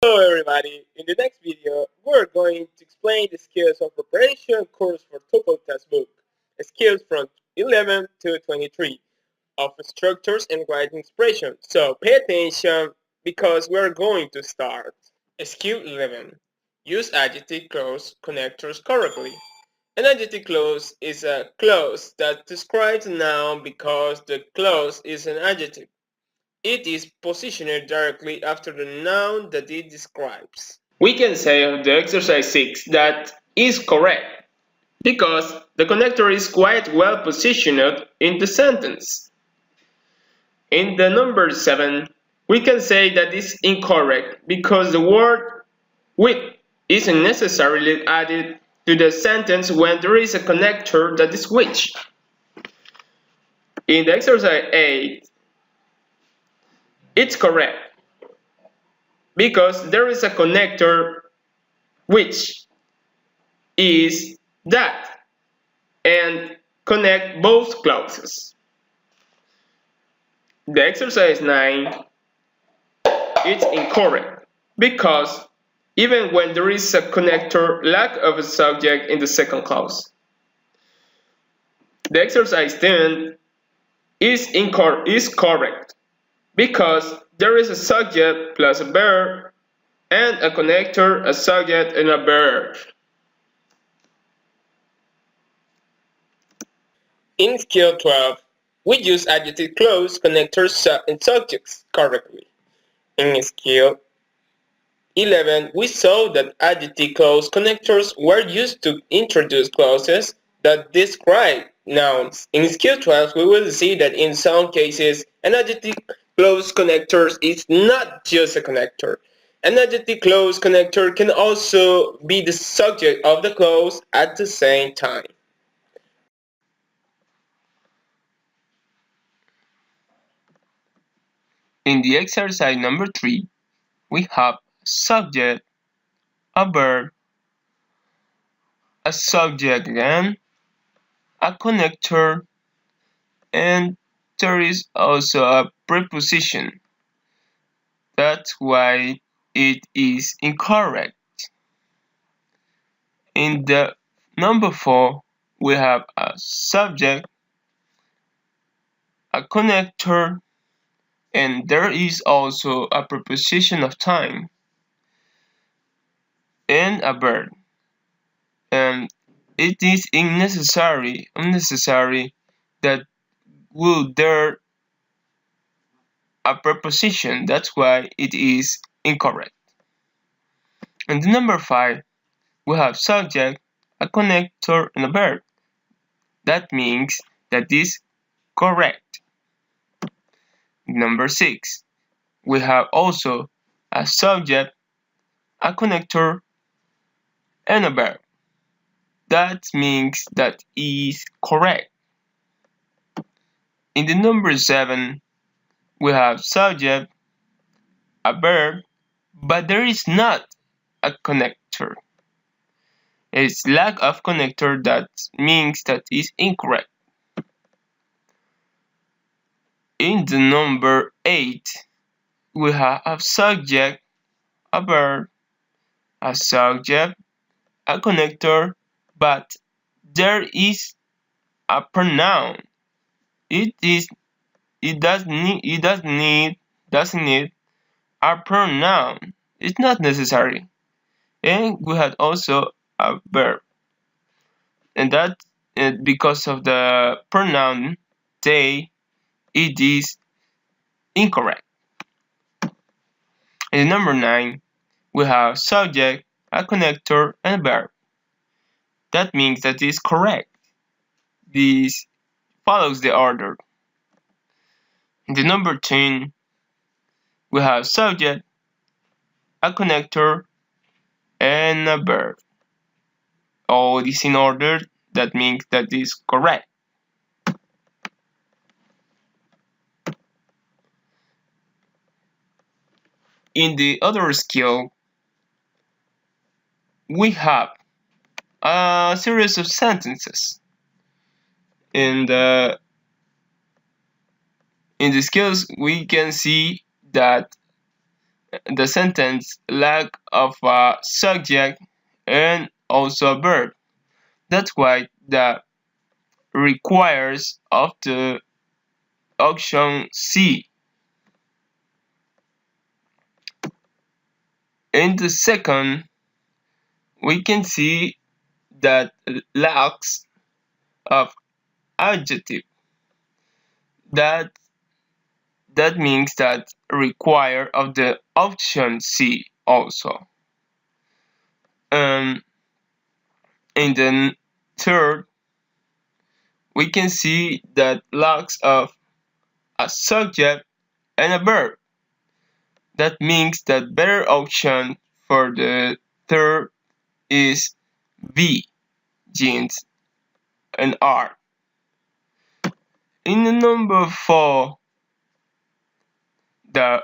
Hello everybody, in the next video we're going to explain the skills of preparation course for TOEFL textbook, skills from 11 to 23 of structures and writing expression. So pay attention because we're going to start. Skill 11. Use adjective clause connectors correctly. An adjective clause is a clause that describes a noun because the clause is an adjective. It is positioned directly after the noun that it describes. We can say of the exercise 6 that is correct because the connector is quite well positioned in the sentence. In the number 7, we can say that is incorrect because the word with isn't necessarily added to the sentence when there is a connector that is which. In the exercise 8, it's correct because there is a connector which is that and connect both clauses. The exercise 9 is incorrect because even when there is a connector, lack of a subject in the second clause. The exercise 10 is correct because there is a subject plus a verb and a connector, a subject, and a verb. In skill 12, we use adjective clause connectors and subjects correctly. In skill 11, we saw that adjective clause connectors were used to introduce clauses that describe nouns. In skill 12, we will see that in some cases, an adjective clause connector is not just a connector. An adjective clause connector can also be the subject of the clause at the same time. In the exercise number 3, we have subject, a verb, a subject again, a connector, and there is also a preposition. That's why it is incorrect. In the number 4, we have a subject, a connector, and there is also a preposition of time and a verb. And it is unnecessary that will there a preposition. That's why it is incorrect. And the number 5, we have subject, a connector, and a verb. That means that is correct. Number 6, we have also a subject, a connector, and a verb. That means that is correct. In the number 7, we have subject, a verb, but there is not a connector. It's lack of connector that means that is incorrect. In the number 8, we have a subject, a verb, a subject, a connector, but there is a pronoun. It doesn't need a pronoun. It's not necessary. And we had also a verb, and that because of the pronoun they, it is incorrect. In number 9, we have subject, a connector, and a verb. That means that is correct. This follows the order. In the number 10, we have subject, a connector, and a verb. All this in order, that means that is correct. In the other skill, we have a series of sentences. In the skills, we can see that the sentence lack of a subject and also a verb. That's why the requires of the option C. In the second, we can see that lacks of adjective. That that means that require of the option C also. Um, in the third, we can see that lacks of a subject and a verb. That means that better option for the third is V, jeans and R. In the number 4, the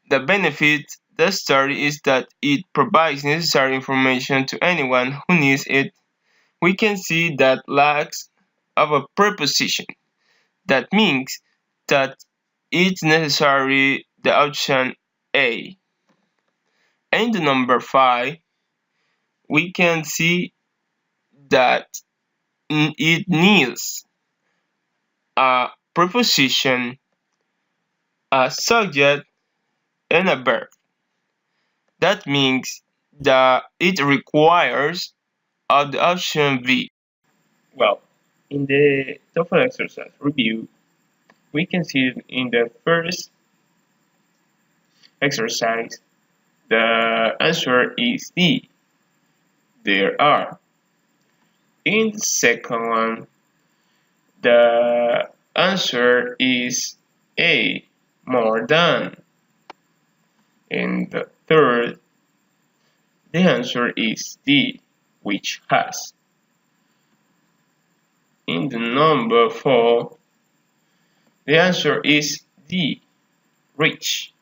the benefit the story is that it provides necessary information to anyone who needs it. We can see that lacks of a preposition. That means that it's necessary the option A. In the number 5, we can see that it needs a preposition, a subject, and a verb. That means that it requires of the option V. Well, in the TOEFL exercise review, we can see in the first exercise, the answer is D. There are. In the second one, the answer is A. More than. In the third, the answer is D. Which has. In the number 4, the answer is D. Rich.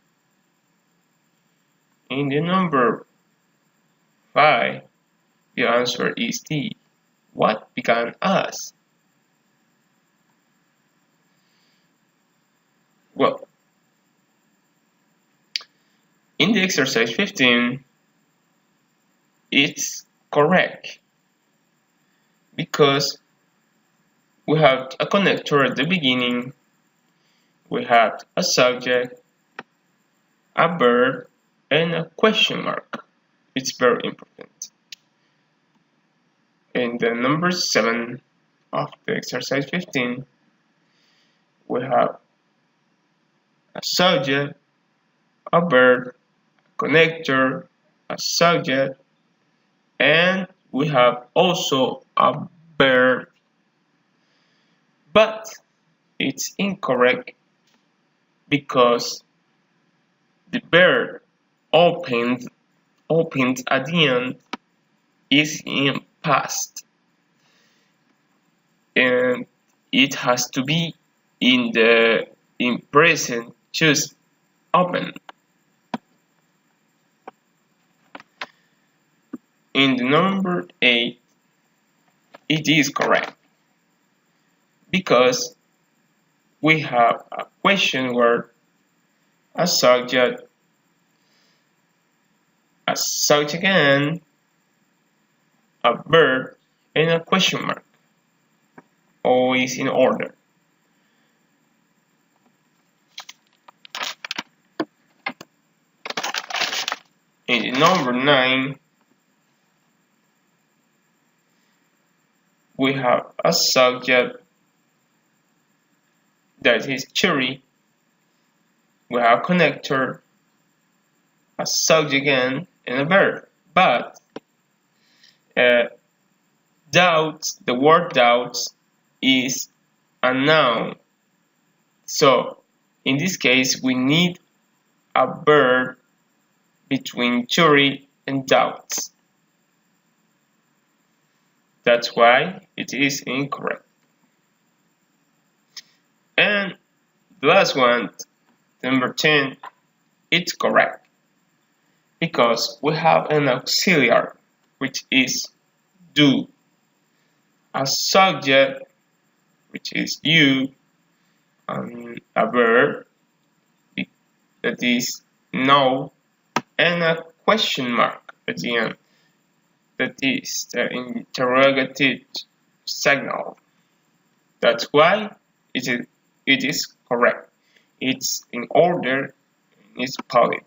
In the number 5, the answer is D. What began as? Well, in the exercise 15, it's correct because we have a connector at the beginning, we have a subject, a verb, and a question mark. It's very important. In the number 7 of the exercise 15, we have a subject, a verb, a connector, a subject, and we have also a verb, but it's incorrect because the verb opened at the end is in past and it has to be in present, just open. In the number 8, it is correct because we have a question word, a subject again, a verb, and a question mark, always in order. In the number 9, we have a subject that is cherry, we have connector, a subject again, and a verb. But doubts, the word doubts is a noun. So in this case, we need a verb between cherry and doubts. That's why it is incorrect. And the last one, number 10, it's correct because we have an auxiliary, which is do, a subject, which is you, and a verb, that is no, and a question mark at the end, that is the interrogative signal. That's why it is correct. It's in order and it's valid.